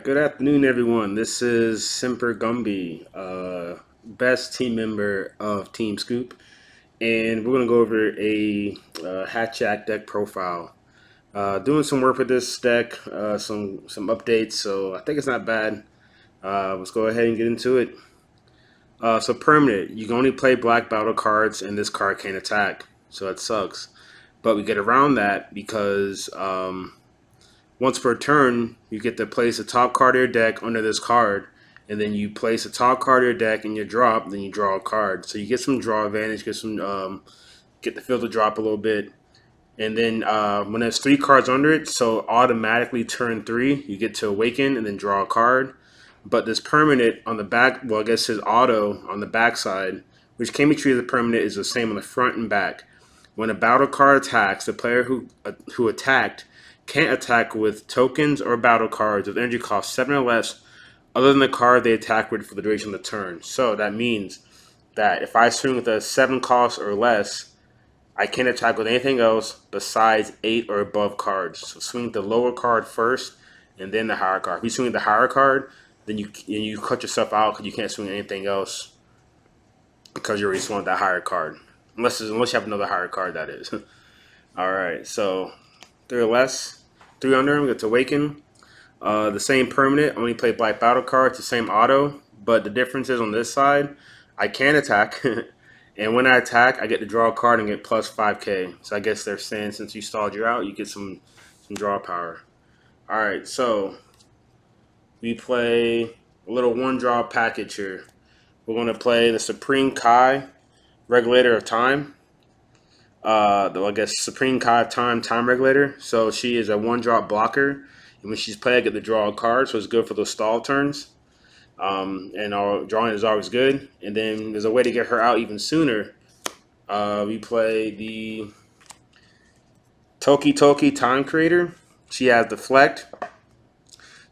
Alright, good afternoon everyone. This is Simper Gumby, best team member of Team Scoop, and we're going to go over a Hatchiyack deck profile. Doing some work with this deck, some updates, so I think it's not bad. Let's go ahead and get into it. So permanent, you can only play black battle cards and this card can't attack, so that sucks. But we get around that because once per turn, you get to place a top card of your deck under this card, and then you place a top card of your deck in your drop, then you draw a card. So you get some draw advantage, get the field to drop a little bit, and then when there's 3 cards under it, so automatically turn 3, you get to Awaken and then draw a card. But this permanent on the back, well, I guess his auto on the back side, which can be treated as a permanent, is the same on the front and back. When a battle card attacks, the player who attacked can't attack with tokens or battle cards with energy cost 7 or less other than the card they attack with for the duration of the turn. So that means that if I swing with a 7 cost or less, I can't attack with anything else besides 8 or above cards. So swing the lower card first and then the higher card. If you swing the higher card, then you cut yourself out because you can't swing anything else because you already swung that higher card. Unless you have another higher card, that is. Alright, so 3 or less. 3 under him, gets Awaken. The same permanent, only play black battle cards, the same auto, but the difference is on this side, I can attack, and when I attack, I get to draw a card and get plus 5k. So I guess they're saying since you stalled you out, you get some draw power. Alright, so we play a little one-draw package here. We're going to play the Supreme Kai, Regulator of Time. I guess Supreme Kai time regulator. So she is a 1-drop blocker, and when she's played, I get to draw a card. So it's good for those stall turns. And our drawing is always good. And then there's a way to get her out even sooner. We play the Toki Time Creator. She has Deflect.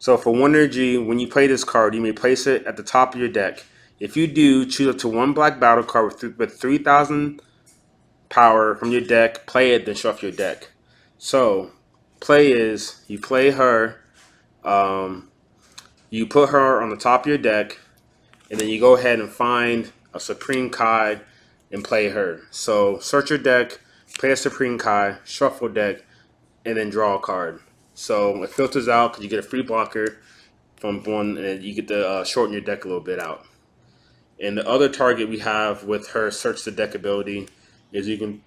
So for 1 energy, when you play this card, you may place it at the top of your deck. If you do, choose up to 1 black battle card with 3,000 power from your deck, play it, then shuffle your deck. So play is you play her, you put her on the top of your deck, and then you go ahead and find a Supreme Kai and play her. So search your deck, play a Supreme Kai, shuffle deck, and then draw a card. So it filters out because you get a free blocker from one, and you get to shorten your deck a little bit out. And the other target we have with her search the deck ability is you can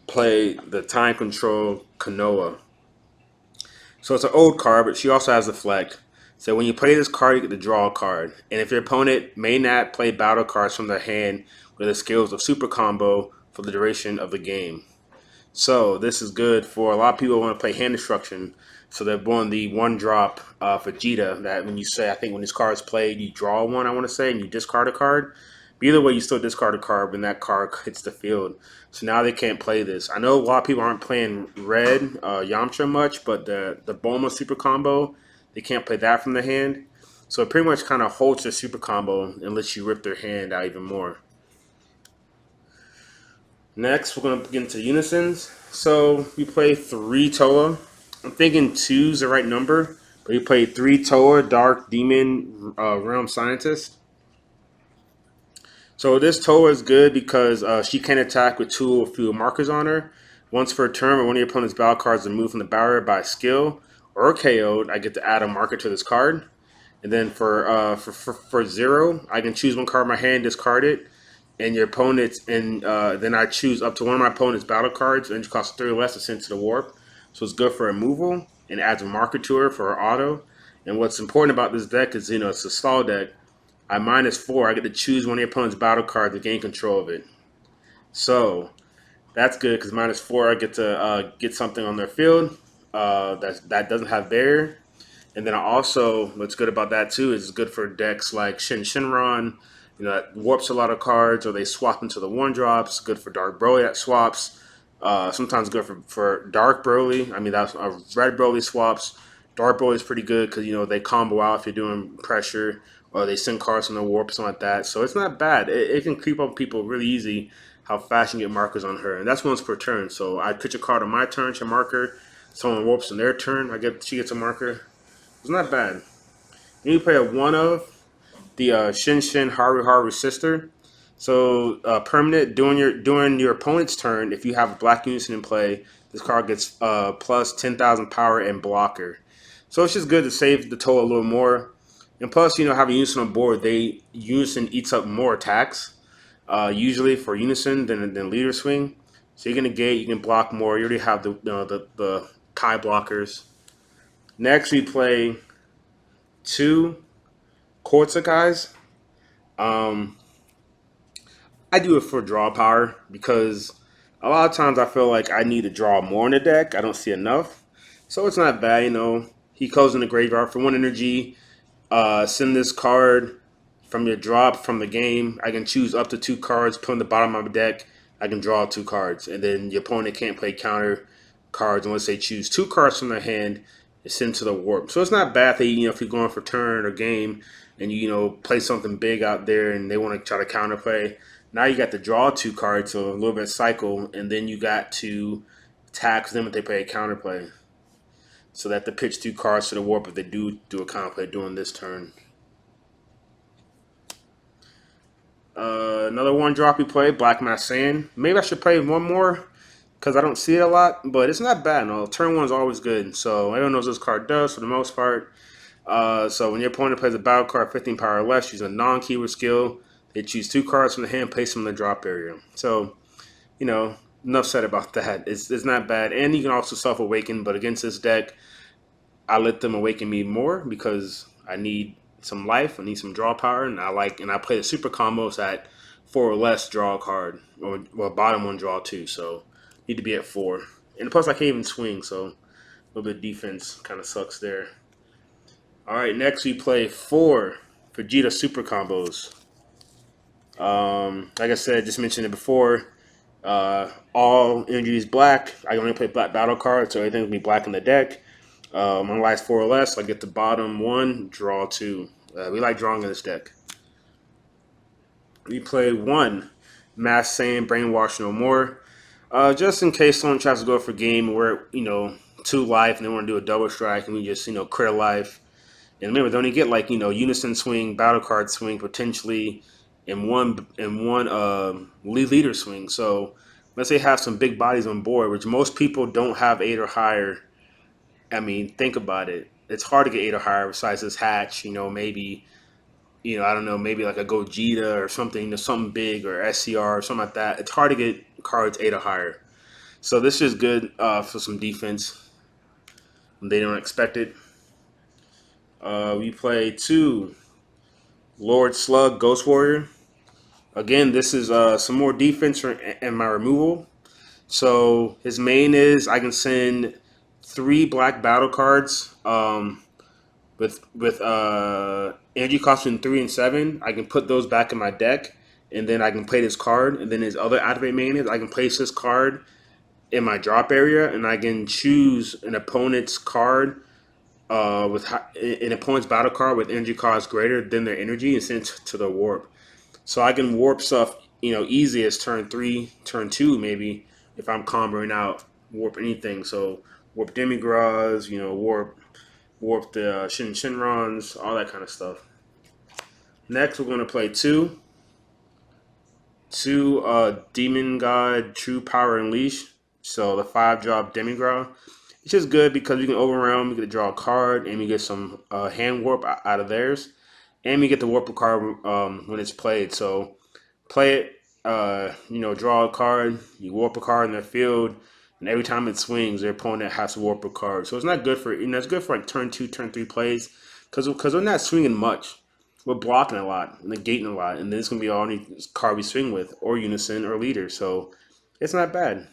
play the Time Control Kanoa. So it's an old card, but she also has Deflect. So when you play this card, you get to draw a card. And if your opponent may not play battle cards from their hand with the skills of Super Combo for the duration of the game. So this is good for a lot of people who want to play hand destruction. So they're on the 1-drop Vegeta that when you say, I think when this card is played, you draw one, I want to say, and you discard a card. But either way, you still discard a card when that card hits the field. So now they can't play this. I know a lot of people aren't playing red Yamcha much, but the Bulma Super Combo, they can't play that from the hand. So it pretty much kind of holds their Super Combo and lets you rip their hand out even more. Next, we're going to get into unisons. So we play 3 Toa. I'm thinking 2 is the right number, but we play 3 Toa Dark Demon Realm Scientist. So this Toa is good because she can attack with 2 or fewer markers on her. Once per turn, when one of your opponent's battle cards is removed from the barrier by skill or KO'd, I get to add a marker to this card. And then for 0, I can choose one card in my hand, discard it, and your opponent's, and then I choose up to one of my opponent's battle cards, and it costs 3 or less to send to the warp. So it's good for removal and adds a marker to her for her auto. And what's important about this deck is, it's a stall deck. I -4, I get to choose one of your opponent's battle cards to gain control of it. So that's good because -4, I get to get something on their field that doesn't have barrier. And then what's good about that too is it's good for decks like Shinron, that warps a lot of cards, or they swap into the 1-drops. Good for Dark Broly that swaps. Sometimes good for Dark Broly. I mean, that's Red Broly swaps. Dark Broly is pretty good because they combo out if you're doing pressure, or they send cards from the warp, something like that. So it's not bad. It can creep up people really easy how fast you can get markers on her, and that's once per turn. So I pitch a card on my turn, she marker. Someone warps on their turn, she gets a marker. It's not bad. You play a one of the Shin Shin Haru Haru sister. So permanent during your opponent's turn, if you have a black unison in play, this card gets plus 10,000 power and blocker. So it's just good to save the total a little more. And plus, having unison on board, unison eats up more attacks, usually for unison than leader swing. So you're gonna gate, you can block more. You already have the Kai blockers. Next, we play two Kortsakais. Um, I do it for draw power because a lot of times I feel like I need to draw more in the deck. I don't see enough. So it's not bad. He goes in the graveyard for one energy. Send this card from your drop from the game. I can choose up to two cards, put in the bottom of my deck. I can draw two cards. And then the opponent can't play counter cards unless they choose two cards from their hand and send to the warp. So it's not bad that, if you're going for turn or game and play something big out there and they want to try to counterplay. Now you got to draw two cards, so a little bit of cycle, and then you got to tax them if they play a counterplay. So that to pitch two cards to the warp if they do a counterplay during this turn. Another one drop we play, Black Mass Sand. Maybe I should play one more because I don't see it a lot, but it's not bad. No, turn one is always good. So everyone knows what this card does for the most part. So when your opponent plays a battle card 15 power or less, use a non-keyword skill. They choose two cards from the hand, place them in the drop area. So, enough said about that. It's not bad. And you can also self-awaken, but against this deck, I let them awaken me more because I need some life, I need some draw power, and I play the super combos at 4 or less, draw a card, or bottom one, draw two. So need to be at 4. And plus I can't even swing, so a little bit of defense kind of sucks there. Alright, next we play 4 Vegeta super combos. Like I said, just mentioned it before. All energy is black. I only play black battle cards, so everything will be black in the deck. My last 4 or less, I get the bottom 1, draw 2. We like drawing in this deck. We play 1 Mass Sand, Brainwash No More. Just in case someone tries to go for game where, 2 life and they want to do a double strike and we just, crit a life. And remember, they only get unison swing, battle card swing potentially, and one leader swing. So let's say have some big bodies on board, which most people don't have 8 or higher. I mean, think about it. It's hard to get 8 or higher besides this hatch. Maybe I don't know, maybe like a Gogeta or something, something big or SCR or something like that. It's hard to get cards 8 or higher. So this is good for some defense when they don't expect it. We play 2 Lord Slug, Ghost Warrior. Again, this is some more defense in my removal. So his main is I can send 3 black battle cards with energy costing 3 and 7. I can put those back in my deck, and then I can play this card. And then his other activate main is I can place this card in my drop area, and I can choose an opponent's card with an opponent's battle card with energy cost greater than their energy and send it to the warp. So I can warp stuff, easy as turn 3, turn 2 maybe if I'm comboing out warp anything. So warp Demigras, warp the Shinrons, all that kind of stuff. Next, we're going to play two Demon God True Power Unleash. So the 5-drop Demigra. It's just good because you can overwhelm, you get to draw a card, and you get some hand warp out of theirs. And you get the warp a card when it's played. So play it, draw a card, you warp a card in their field, and every time it swings, their opponent has to warp a card. So it's not good for it's good for like turn 2, turn 3 plays because we're not swinging much. We're blocking a lot, negating a lot, and then it's gonna be all any card we swing with, or unison, or leader. So it's not bad,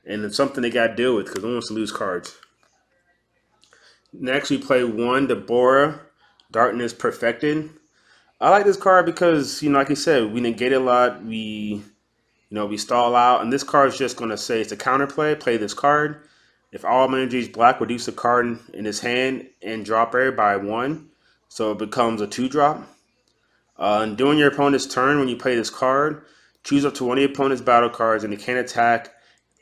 and it's something they got to deal with because no one wants to lose cards. Next, we play 1 Deborah, Darkness Perfected. I like this card because, like you said, we negate a lot. We stall out. And this card is just going to say it's a counterplay. Play this card. If all my energy is black, reduce the card in his hand and drop area by 1. So it becomes a 2-drop. And during your opponent's turn, when you play this card, choose up to one of your opponent's battle cards and they can't attack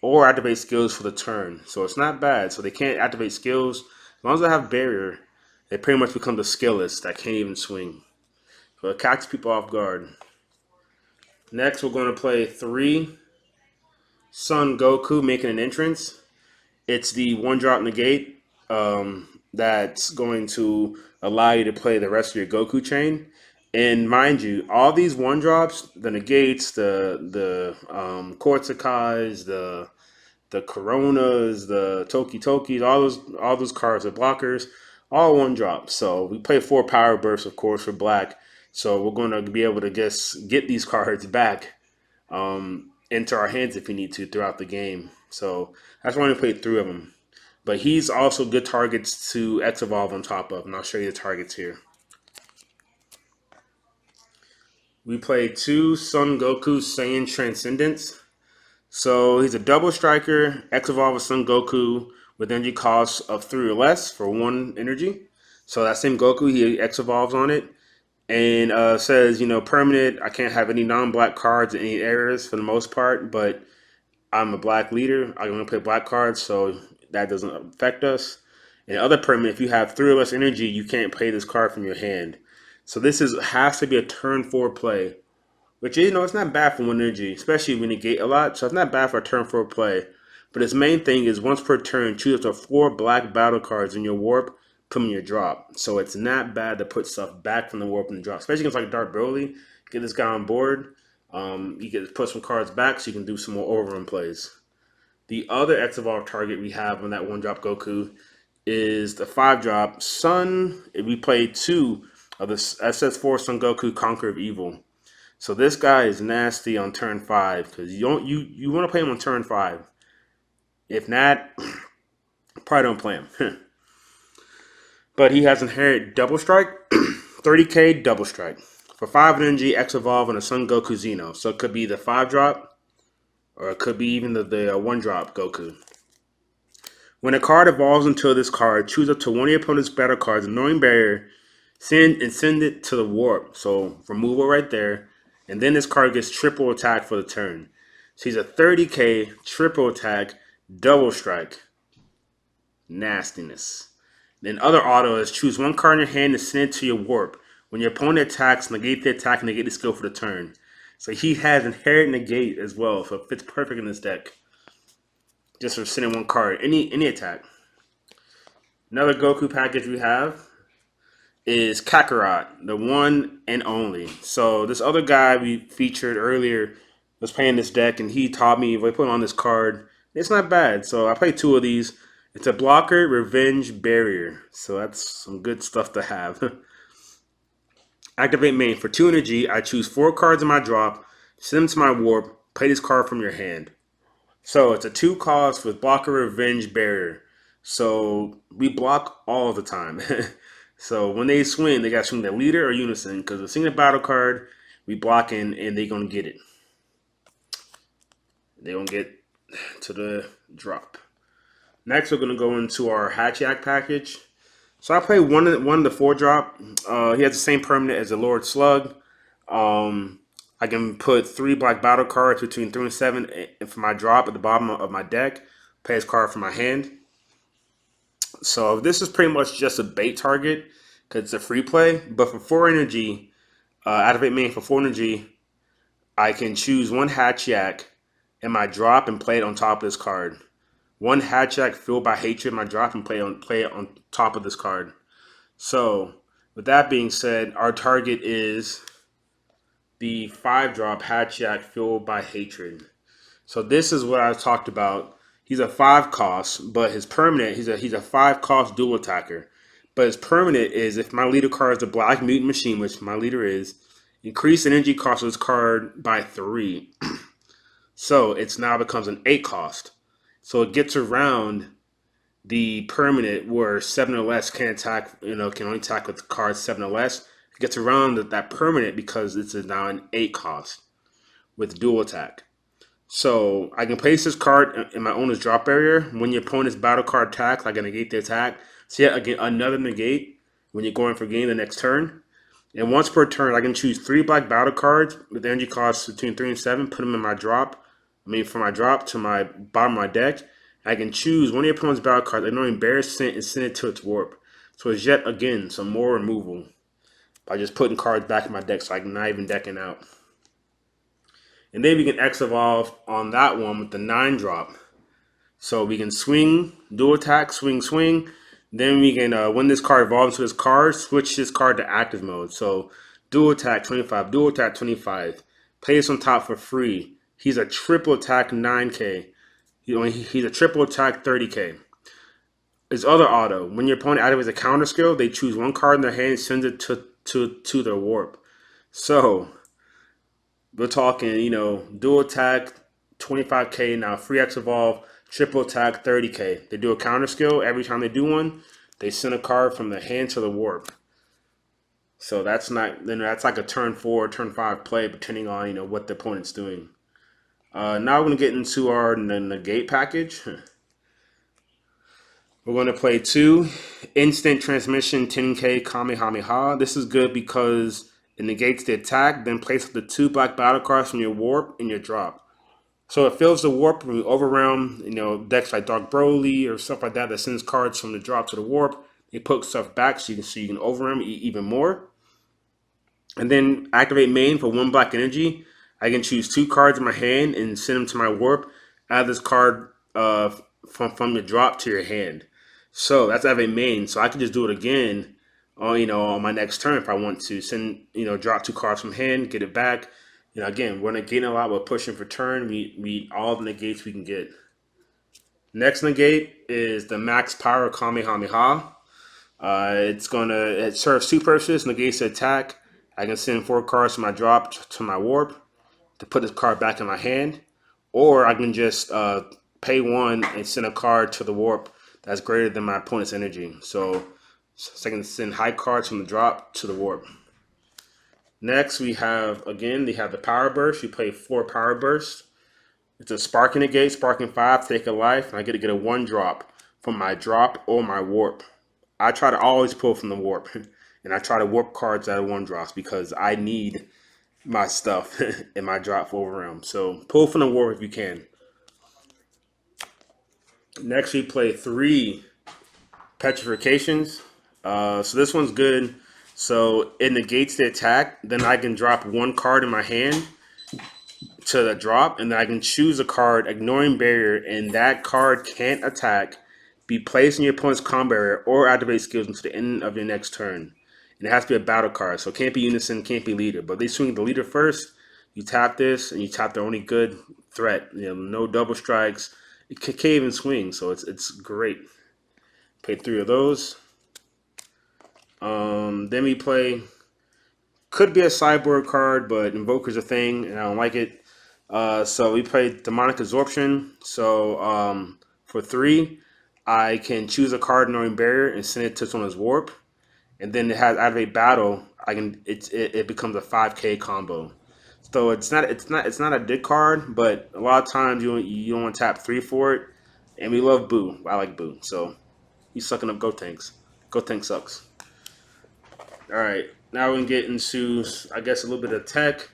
or activate skills for the turn. So it's not bad. So they can't activate skills. As long as they have barrier, they pretty much become the skillless that can't even swing. So it catches people off guard. Next, we're going to play 3 Son Goku making an entrance. It's the 1-drop negate that's going to allow you to play the rest of your Goku chain. And mind you, all these 1-drops, the negates, the Kortsekais, the Coronas, the Toki Tokis, all those cards are blockers, all 1-drop. So we play 4 power bursts, of course, for black. So we're going to be able to just get these cards back into our hands if we need to throughout the game. So that's why we played 3 of them. But he's also good targets to X Evolve on top of, and I'll show you the targets here. We played 2 Son Goku Saiyan Transcendence. So he's a double striker, X Evolve with Son Goku with energy costs of 3 or less for 1 energy. So that same Goku, he X Evolves on it. And says, permanent, I can't have any non-black cards in any areas for the most part, but I'm a black leader. I'm going to play black cards, so that doesn't affect us. And other permanent, if you have 3 or less energy, you can't play this card from your hand. So this has to be a turn 4 play. Which, it's not bad for 1 energy, especially when you negate a lot. So it's not bad for a turn 4 play. But its main thing is once per turn, choose up to 4 black battle cards in your warp, put them in your drop. So it's not bad to put stuff back from the warp and the drop. Especially against like Dark Broly. Get this guy on board. You can put some cards back so you can do some more overrun plays. The other X Evolve target we have on that 1-drop Goku is the 5-drop Sun. We played 2 of the SS4 Son Goku Conqueror of Evil. So this guy is nasty on turn 5 because you want to play him on turn 5. If not, probably don't play him. But he has inherent double strike, 30k double strike for 5 energy, X Evolve, and a Son Goku Xeno. So it could be the 5-drop, or it could be even the 1-drop Goku. When a card evolves into this card, choose up to 1 of your opponent's battle cards, annoying barrier, send it to the warp. So removal right there. And then this card gets triple attack for the turn. So he's a 30k triple attack, double strike. Nastiness. Then other auto is choose 1 card in your hand and send it to your warp. When your opponent attacks, negate the attack and negate the skill for the turn. So he has inherent negate as well, so it fits perfect in this deck. Just for sending 1 card, any attack. Another Goku package we have is Kakarot, the one and only. So this other guy we featured earlier was playing this deck, and he taught me if I put on this card, it's not bad. So I played 2 of these. It's a blocker, revenge, barrier. So that's some good stuff to have. Activate main. For 2 energy, I choose 4 cards in my drop, send them to my warp, play this card from your hand. So it's a 2 cost with blocker, revenge, barrier. So we block all the time. So when they swing, they got to swing their leader or unison, because a single battle card, we block in and they're going to get it. They're going to get to the drop. Next, we're going to go into our Hatchiyack package. So I play one of the 4-drop. He has the same permanent as the Lord Slug. I can put 3 black battle cards between 3 and 7 for my drop at the bottom of my deck. Play his card from my hand. So this is pretty much just a bait target because it's a free play. But for 4 energy, activate main for 4 energy, I can choose 1 Hatchiyack in my drop and play it on top of this card. 1 Hatchiyack fueled by hatred in my drop and play it on top of this card. So with that being said, our target is the 5-drop Hatchiyack fueled by hatred. So this is what I talked about. He's a 5 cost, but his permanent, he's a 5 cost dual attacker. But his permanent is if my leader card is a black mutant machine, which my leader is, increase energy cost of this card by 3. So it now becomes an 8 cost. So it gets around the permanent where 7 or less can attack, can only attack with cards 7 or less. It gets around that permanent because it's now an 8 cost with dual attack. So I can place this card in my owner's drop area. When your opponent's battle card attacks, I can negate the attack. So yeah, again, another negate when you're going for game the next turn. And once per turn, I can choose 3 black battle cards with energy costs between 3 and 7, put them in my drop. From my drop to my bottom of my deck. I can choose 1 of your opponent's battle cards, ignoring bear sent and send it to its warp. So it's yet again some more removal by just putting cards back in my deck so I'm not even decking out. And then we can X evolve on that one with the 9-drop. So we can swing, dual attack, swing, swing. Then we can, when this card evolves to this card, switch this card to active mode. So dual attack 25, dual attack 25. Play this on top for free. He's a triple attack 9k. He's a triple attack 30k. His other auto, when your opponent activates a counter skill, they choose one card in their hand and send it to their warp. So we're talking, dual attack 25k now, free X evolve, triple attack 30k. They do a counter skill. Every time they do one, they send a card from the hand to the warp. So that's like a turn 4, turn 5 play, depending on what the opponent's doing. Now we're gonna get into our negate package. We're going to play 2 instant transmission 10k Kamehameha. This is good because it negates the attack, then place up the 2 black battle cards from your warp in your drop. So it fills the warp when you overwhelm, decks like Dark Broly or stuff like that sends cards from the drop to the warp. They put stuff back so you can overwhelm even more. And then activate main for 1 black energy. I can choose 2 cards in my hand and send them to my warp. Add this card from your drop to your hand. So that's activate main. So I can just do it again on my next turn if I want to. Send, drop 2 cards from hand, get it back. Again, we're negating a lot. We're pushing for turn. We all the negates we can get. Next negate is the max power Kamehameha. It serves 2 purposes. Negates the attack. I can send 4 cards from my drop to my warp to put this card back in my hand, or I can just pay 1 and send a card to the warp that's greater than my opponent's energy. So I can send high cards from the drop to the warp. Next, they have the power burst. You play 4 power bursts. It's a sparking negate, sparking 5, take a life, and I get to get a 1-drop from my drop or my warp. I try to always pull from the warp, and I try to warp cards out of 1-drops because I need my stuff in my drop for overwhelm. So pull from the warp if you can. Next, we play 3 petrifications. So this one's good. So it negates the attack. Then I can drop 1 card in my hand to the drop, and then I can choose a card, ignoring barrier, and that card can't attack, be placed in your opponent's combo barrier, or activate skills until the end of your next turn. And it has to be a battle card, so it can't be unison, can't be leader. But they swing the leader first. You tap this, and you tap the only good threat. No double strikes. It can't even swing, so it's great. Play 3 of those. Then we play, could be a sideboard card, but Invoker's a thing, and I don't like it. So we play Demonic Absorption. So for 3, I can choose a card knowing barrier and send it to someone's warp. And then it has activate battle. It becomes a 5k combo. So it's not a dick card, but a lot of times you don't want to tap 3 for it. And we love Boo. I like Boo. So he's sucking up Gotenks. Gotenks sucks. Alright, now we can get into, I guess, a little bit of tech.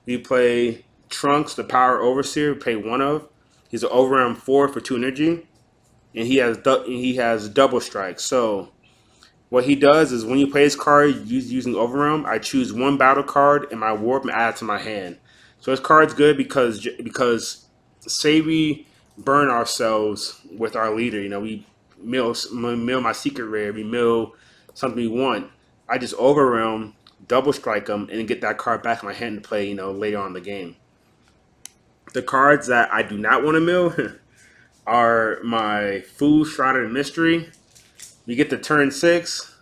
We play Trunks, the Power Overseer, we pay 1 of. He's an overwhelm 4 for 2 energy. And he has double strike. So what he does is when you play his card using overwhelm, I choose 1 battle card in my warp and add it to my hand. So this card's good because say we burn ourselves with our leader, we mill my secret rare, we mill something we want. I just overwhelm, double strike them, and get that card back in my hand to play, later on in the game. The cards that I do not want to mill are my Fool, Shrouded Mystery. We get to turn 6.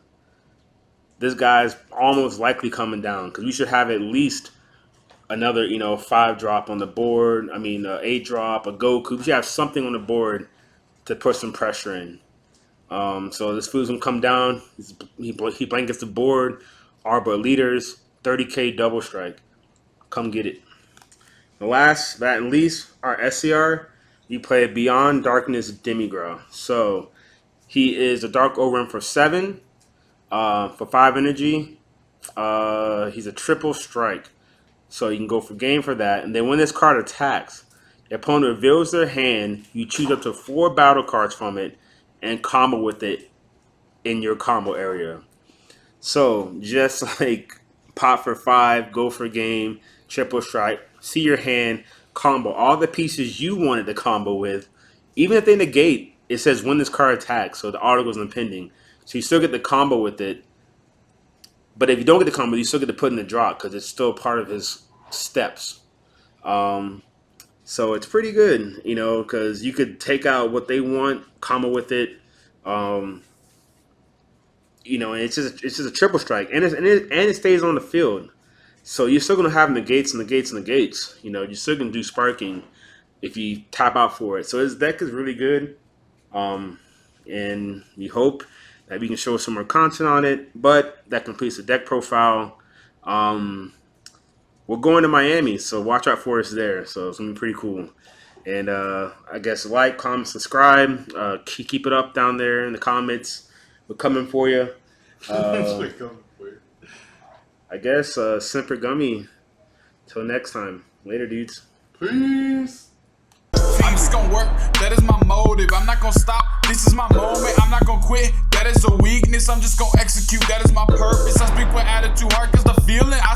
This guy's almost likely coming down because we should have at least another, 5-drop on the board. I mean, 8-drop, a Goku. We should have something on the board to put some pressure in. So this fool's gonna come down. He blankets the board. Arbor leaders, 30k double strike. Come get it. The last but not least, our SCR. We play Beyond Darkness Demigra. So he is a Dark Overrun for 7, for 5 energy. He's a triple strike. So you can go for game for that. And then when this card attacks, the opponent reveals their hand. You choose up to 4 battle cards from it and combo with it in your combo area. So just like pot for 5, go for game, triple strike, see your hand, combo all the pieces you wanted to combo with. Even if they negate, it says when this card attacks, so the article's impending. So you still get the combo with it. But if you don't get the combo, you still get to put in the drop because it's still part of his steps. Um, so it's pretty good, because you could take out what they want, combo with it. Um, and it's just a triple strike, and it stays on the field. So you're still gonna have negates and negates and negates. You're still gonna do sparking if you tap out for it. So his deck is really good, and we hope that we can show some more content on it. But that completes the deck profile. We're going to Miami, so watch out for us there. So it's gonna be pretty cool. And I guess like, comment, subscribe. Keep it up down there in the comments. We're coming for you. I guess Semper Gummy. Till next time. Later, dudes. Peace. I'm just gonna work, that is my motive. I'm not gonna stop, this is my moment. I'm not gonna quit, that is a weakness. I'm just gonna execute, that is my purpose. I speak with attitude, hard cause the feeling I